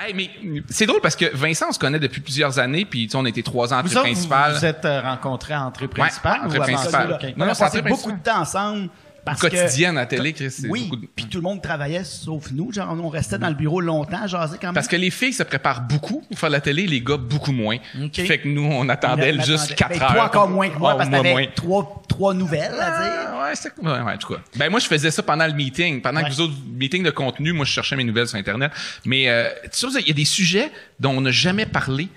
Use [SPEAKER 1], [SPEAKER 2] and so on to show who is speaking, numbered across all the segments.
[SPEAKER 1] Hey, mais c'est drôle parce que Vincent, on se connaît depuis plusieurs années, puis on était 3 ans entrée principale.
[SPEAKER 2] Vous êtes rencontrés à entrée principale?
[SPEAKER 1] Ouais, entrée principale.
[SPEAKER 3] Okay.
[SPEAKER 1] Non,
[SPEAKER 3] on a passé beaucoup de temps ensemble.
[SPEAKER 1] Parce quotidienne à la télé, Chris.
[SPEAKER 3] Oui, puis tout le monde travaillait sauf nous. Genre, on restait dans le bureau longtemps, jaser quand même.
[SPEAKER 1] Parce que les filles se préparent beaucoup pour faire la télé, les gars beaucoup moins. Okay. Fait que nous, on attendait juste 4 heures.
[SPEAKER 3] Toi encore moins que moi, parce que t'avais trois nouvelles à dire.
[SPEAKER 1] Ouais, en tout cas. Ben moi, je faisais ça pendant le meeting. Pendant que vous autres, meeting de contenu, moi, je cherchais mes nouvelles sur Internet. Mais tu sais, il y a des sujets dont on n'a jamais parlé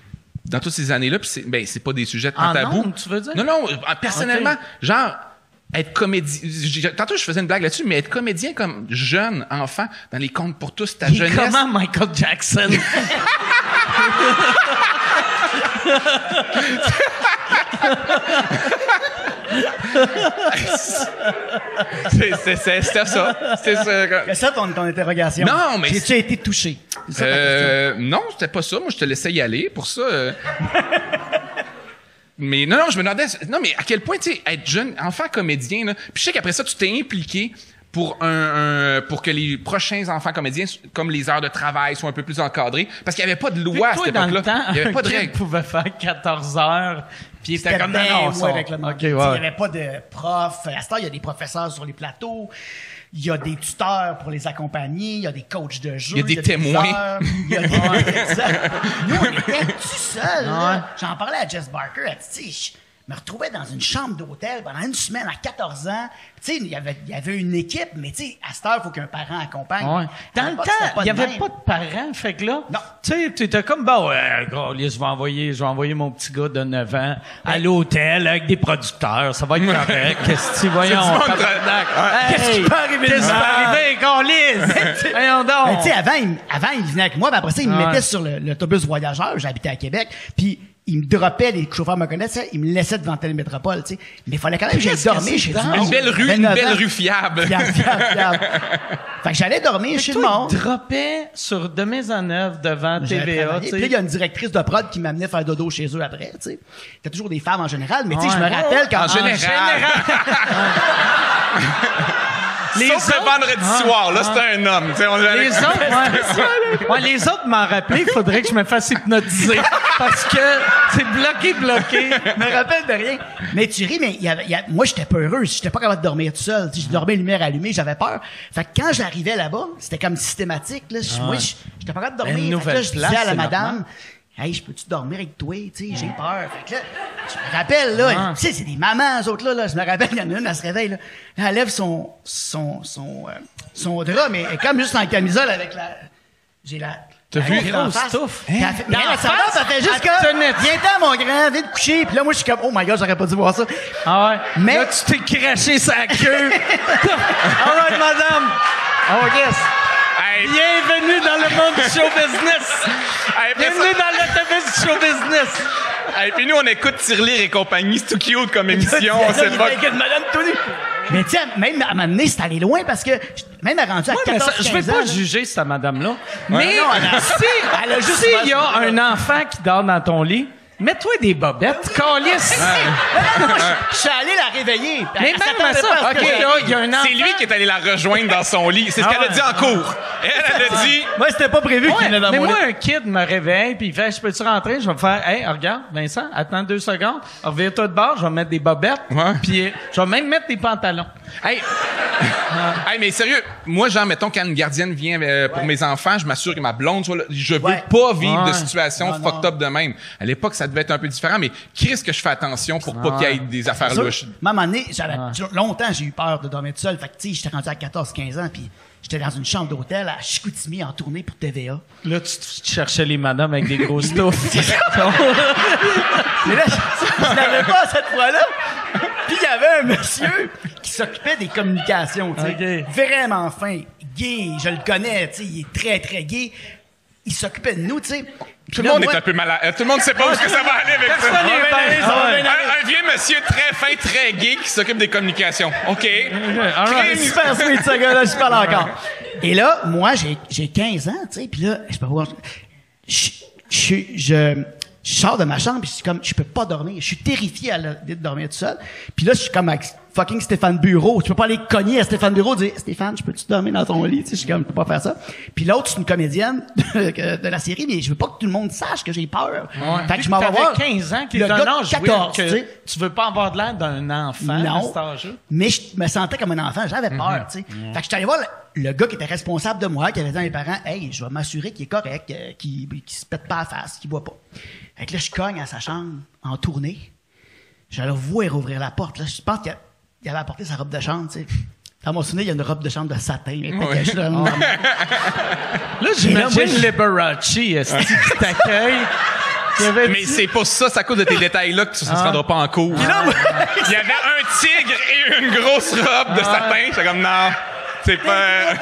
[SPEAKER 1] dans toutes ces années-là, puis c'est pas des sujets de tabou.
[SPEAKER 2] Non, tu veux dire?
[SPEAKER 1] Non, personnellement, genre... Être comédien, tantôt je faisais une blague là-dessus, mais être comédien comme jeune enfant dans les contes pour tous, ta jeunesse.
[SPEAKER 2] Comment Michael Jackson?
[SPEAKER 1] C'était ça.
[SPEAKER 3] C'est ça ton interrogation.
[SPEAKER 1] Non, mais...
[SPEAKER 3] Tu as été touché?
[SPEAKER 1] Non, c'était pas ça. Moi, je te laissais y aller. Pour ça... Mais non, je me demandais, non, mais à quel point, tu sais, être jeune, enfant comédien, là, puis je sais qu'après ça, tu t'es impliqué pour pour que les prochains enfants comédiens, comme les heures de travail, soient un peu plus encadrées, parce qu'il n'y avait pas de loi à cette époque-là. Il n'y avait pas de règles.
[SPEAKER 2] Pouvait faire 14 heures, puis c'était comme
[SPEAKER 3] avec le il n'y avait pas de prof. À ce temps, il y a des professeurs sur les plateaux. Il y a des tuteurs pour les accompagner, il y a des coachs de jeu.
[SPEAKER 1] Il y a des témoins.
[SPEAKER 3] Il y a des Nous, on était tout seuls. J'en parlais à Jess Barker. Elle dit, je me retrouvais dans une chambre d'hôtel pendant une semaine à 14 ans. Tu sais, il y avait une équipe, mais tu sais, à cette heure, il faut qu'un parent accompagne.
[SPEAKER 2] Ouais. Dans le temps, il n'y avait pas de parents. Fait que là, tu sais, tu étais comme, je vais envoyer mon petit gars de 9 ans à l'hôtel avec des producteurs. Ça va être correct. Qu'est-ce que voyons? Qu'est-ce qui peut arriver? Qu'est-ce qui peut arriver, voyons donc.
[SPEAKER 3] Tu sais, avant, il venait avec moi, puis après ça, il me mettait sur l'autobus voyageur. J'habitais à Québec. Puis, il me droppait, les chauffeurs me connaissaient, il me laissait devant Télémétropole, tu sais. Mais il fallait quand même que j'aille dormir chez le monde.
[SPEAKER 1] Une belle rue fiable.
[SPEAKER 3] Fiable. Fait que j'allais dormir chez le monde.
[SPEAKER 2] Il droppait sur de Maisonneuve devant TVA, tu sais.
[SPEAKER 3] Puis il y a une directrice de prod qui m'amenait faire dodo chez eux après, tu sais. C'était toujours des femmes en général, mais tu sais, je me rappelle quand...
[SPEAKER 1] En général. Sauf le vendredi soir, là, c'était un homme.
[SPEAKER 2] Les autres m'en rappelaient, il faudrait que je me fasse hypnotiser. Parce que c'est bloqué.
[SPEAKER 3] Je me rappelle de rien. Mais tu ris, mais moi, j'étais pas heureux. J'étais pas capable de dormir tout seul. Je dormais lumière allumée, j'avais peur. Fait que quand j'arrivais là-bas, c'était comme systématique. Là. Moi, j'étais pas capable de dormir. Fait que là, je disais à la madame... Hey, je peux-tu dormir avec toi? Tu sais, j'ai peur. Fait que là, je me rappelle, là, tu sais, c'est des mamans, eux autres, là. Je me rappelle, il y en a une, elle se réveille, là. Elle lève son drap, mais elle est comme juste en camisole avec
[SPEAKER 1] T'as vu?
[SPEAKER 2] Grosse touffe.
[SPEAKER 3] Mais ça fait juste que, viens-t'en, mon grand, viens te coucher. Puis là, moi, je suis comme, oh my God, j'aurais pas dû voir ça.
[SPEAKER 2] Ah ouais.
[SPEAKER 3] Mais
[SPEAKER 2] là, tu t'es craché sa queue. All right, madame. Oh, yes. Hey. Bienvenue dans le monde du show business. Bienvenue dans l'autobus du show business.
[SPEAKER 1] Et puis nous, on écoute Tirelire et compagnie. C'est tout cute comme émission.
[SPEAKER 3] Mais tu sais, même à m'amener, c'est allé loin parce que même à rendu à 14
[SPEAKER 2] je vais pas juger cette madame-là. Mais si il y a un enfant qui dort dans ton lit, mets-toi des bobettes, câlisse.
[SPEAKER 3] Je suis allé la réveiller.
[SPEAKER 2] Mais même à ça, OK, là, il y a un enfant.
[SPEAKER 1] C'est lui qui est allé la rejoindre dans son lit. C'est ce qu'elle a dit en cours. Elle a dit...
[SPEAKER 3] Moi, c'était pas prévu qu'il venait dans mon lit.
[SPEAKER 2] Mais moi, un kid me réveille, puis il fait, je peux-tu rentrer? Je vais me faire, hey, regarde, Vincent, attends 2 secondes. Reviens-toi de bord, je vais mettre des bobettes. Puis je vais même mettre des pantalons.
[SPEAKER 1] Hey, mais sérieux, moi, genre, mettons, quand une gardienne vient pour mes enfants, je m'assure que ma blonde soit là. Je veux pas vivre de situations fucked up de même. À l'époque, ça devait être un peu différent, mais qu'est-ce que je fais attention pour pas qu'il y ait des affaires louches?
[SPEAKER 3] À un moment donné, longtemps, j'ai eu peur de dormir tout seul. Fait que, tu sais, j'étais rendu à 14-15 ans, puis j'étais dans une chambre d'hôtel à Chicoutimi en tournée pour TVA.
[SPEAKER 2] Là, tu cherchais les madames avec des grosses touffes.
[SPEAKER 3] Mais là, je l'avais pas cette fois-là. Puis il y avait un monsieur qui s'occupait des communications, tu sais. Vraiment fin, gay, je le connais, tu sais, il est très, très gay. Il s'occupait de nous, tu sais.
[SPEAKER 1] Tout le monde est un peu malade. Tout le monde sait pas où ça va aller avec ça. Un vieux monsieur très fin, très gay qui s'occupe des communications. OK.
[SPEAKER 3] Super sweet, ce gars-là, je parle encore. Et là, moi, j'ai 15 ans, tu sais, puis là, je peux voir... Je Je sors de ma chambre, puis je suis comme, je peux pas dormir. Je suis terrifié à l'idée de dormir tout seul. Puis là, je suis comme avec fucking Stéphane Bureau. Tu peux pas aller cogner à Stéphane Bureau et dire, Stéphane, je peux-tu dormir dans ton lit? Tu sais, je suis comme, je peux pas faire ça. Puis l'autre, c'est une comédienne de la série, mais je veux pas que tout le monde sache que j'ai peur.
[SPEAKER 2] Ouais.
[SPEAKER 3] Fait que je m'en vais voir.
[SPEAKER 2] 15 ans, qui est
[SPEAKER 3] le
[SPEAKER 2] un
[SPEAKER 3] gars de
[SPEAKER 2] âge
[SPEAKER 3] 14,
[SPEAKER 2] que
[SPEAKER 3] tu sais.
[SPEAKER 2] tu veux pas avoir de l'air d'un enfant à cet âge-là.
[SPEAKER 3] Mais je me sentais comme un enfant. J'avais peur, tu sais. Fait que je suis allé voir le gars qui était responsable de moi, qui avait dit à mes parents, hey, je vais m'assurer qu'il est correct, qu'il se pète pas la face, qu'il boit pas. Fait que là, je cogne à sa chambre en tournée. J'allais voir ouvrir la porte. Là, je pense qu'il avait apporté sa robe de chambre, tu sais. Dans mon souvenir, il y a une robe de chambre de satin.
[SPEAKER 2] Là, j'imagine Liberace, est-ce qui t'accueille?
[SPEAKER 1] Mais c'est pour ça, c'est à cause de tes détails-là que tu ne se rendras pas en cours.
[SPEAKER 3] Puis là,
[SPEAKER 1] Il y avait un tigre et une grosse robe de satin. J'étais comme, non, c'est pas...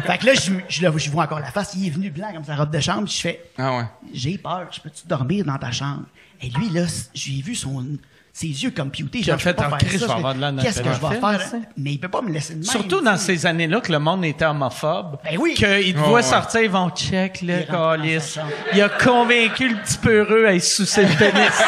[SPEAKER 3] Fait que là, je vois encore la face. Il est venu blanc comme sa robe de chambre. Je fais,
[SPEAKER 1] Ah ouais.
[SPEAKER 3] j'ai peur. Je peux-tu dormir dans ta chambre? Et lui, là, j'ai vu ses yeux computés.
[SPEAKER 2] J'ai fait un cri, je vais avoir de la
[SPEAKER 3] Qu'est-ce que je vais
[SPEAKER 2] naturelle,
[SPEAKER 3] faire? Mais il peut pas me laisser de même.
[SPEAKER 2] Surtout dans ces années-là que le monde était homophobe.
[SPEAKER 3] Ben oui.
[SPEAKER 2] Qu'ils te voient sortir, ils vont check, le calice. Il a convaincu le petit peureux à y sucer le pénis.